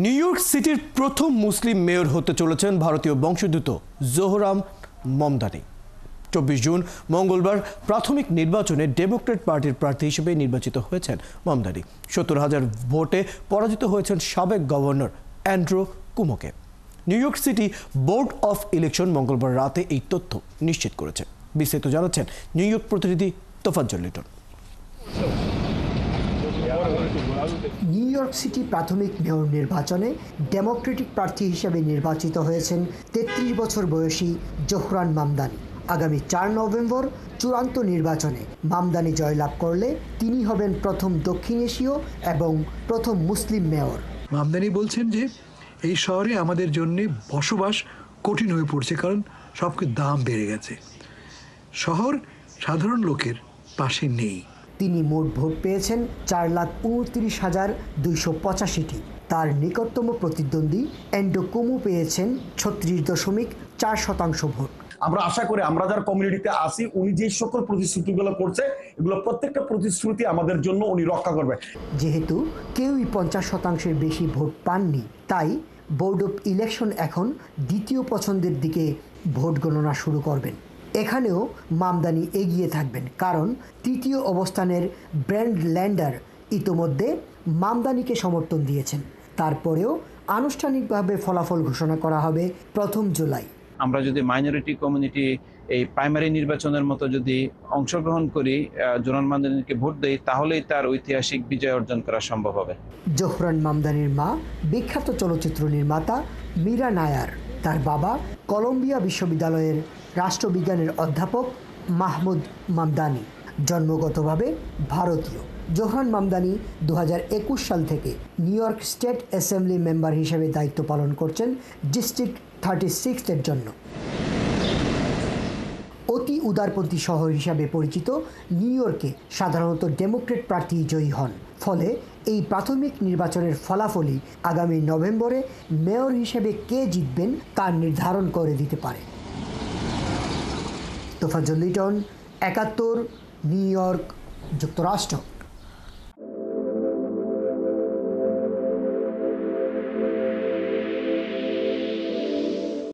New York সিটির প্রথম মুসলিম mayor হতে চলেছেন ভারতীয় বংশোদ্ভূত জোহরাম মমদানি। 24 জুন মঙ্গলবার প্রাথমিক নির্বাচনে ডেমোক্র্যাট পার্টির প্রার্থী হিসেবে নির্বাচিত হয়েছেন মমদানি। 70,000 ভোটে পরাজিত হয়েছেন সাবেক গভর্নর অ্যান্ড্রু কুমোকে। New York City Board of Election মঙ্গলবার রাতে এই তথ্য নিশ্চিত করেছে। বিস্তারিত জানাচ্ছেন নিউ ইয়র্ক প্রতিনিধি Tofazzal Liton. New York city প্রাথমিক মেয়র নির্বাচনে ডেমোক্রেটিক প্রার্থী হিসেবে নির্বাচিত হয়েছেন 33 বছর বয়সী জোহরান মামদানি। আগামী 4 নভেম্বর চূড়ান্ত নির্বাচনে মামদানি জয়লাভ করলে তিনি হবেন প্রথম দক্ষিণ এশীয় এবং প্রথম মুসলিম মেয়র। মামদানি বলছেন যে এই শহরে আমাদের জন্য বসবাস কঠিন হয়ে পড়ছে, কারণ সব কিছুর দাম বেড়ে গেছে। শহর সাধারণ লোকের পাশে নেই। তিনি মোট ভোট পেয়েছেন 4,29,285টি। তার নিকটতম প্রতিদ্বন্দ্বী অ্যান্ড্রু কুমো পেয়েছেন 36.4% ভোট। আমরা আশা করি আমরা যারা কমিউনিটিতে আসি, উনি যে সকল প্রতিশ্রুতিগুলো করছে, এগুলো প্রত্যেকটা প্রতিশ্রুতি আমাদের জন্য উনি রক্ষা করবে। যেহেতু কেউই 50%-এর বেশি ভোট পাননি, তাই বোর্ড অফ ইলেকশন এখন দ্বিতীয় পছন্দের দিকে ভোট গণনা শুরু করবেন। এখানেও মামদানি এগিয়ে থাকবেন, কারণ তৃতীয় অবস্থানের ব্র্যান্ড ল্যান্ডার ইতোমধ্যে মামদানিকে সমর্থন দিয়েছেন। তারপরেও আনুষ্ঠানিকভাবে ফলাফল ঘোষণা করা হবে 1 জুলাই। আমরা যদি মাইনরিটি কমিউনিটি এই প্রাইমারি নির্বাচনের মতো যদি অংশগ্রহণ করি, জোহরান মামদানিকে ভোট দেই, তাহলেই তার ঐতিহাসিক বিজয় অর্জন করা সম্ভব হবে। জোহরান মামদানির মা বিখ্যাত চলচ্চিত্র নির্মাতা মীরা নায়ার। তার বাবা কলম্বিয়া বিশ্ববিদ্যালয়ের রাষ্ট্রবিজ্ঞানের অধ্যাপক মাহমুদ মামদানি। জন্মগতভাবে ভারতীয়, জোহরান মামদানি 2021 সাল থেকে new York state assembly member হিসেবে দায়িত্ব পালন করছেন ডিস্ট্রিক্ট 36 এর জন্য। অতি উদারপন্থী শহর হিসাবে পরিচিত নিউ ইয়র্কে সাধারণত ডেমোক্রেট প্রার্থী জয়ী হন। ফলে এই প্রাথমিক নির্বাচনের ফলাফলই আগামী নভেম্বরে মেয়র হিসেবে কে জিতবেন তা নির্ধারণ করে দিতে পারে। তোফাজ্জল লিটন, 71, নিউ ইয়র্ক, যুক্তরাষ্ট্র।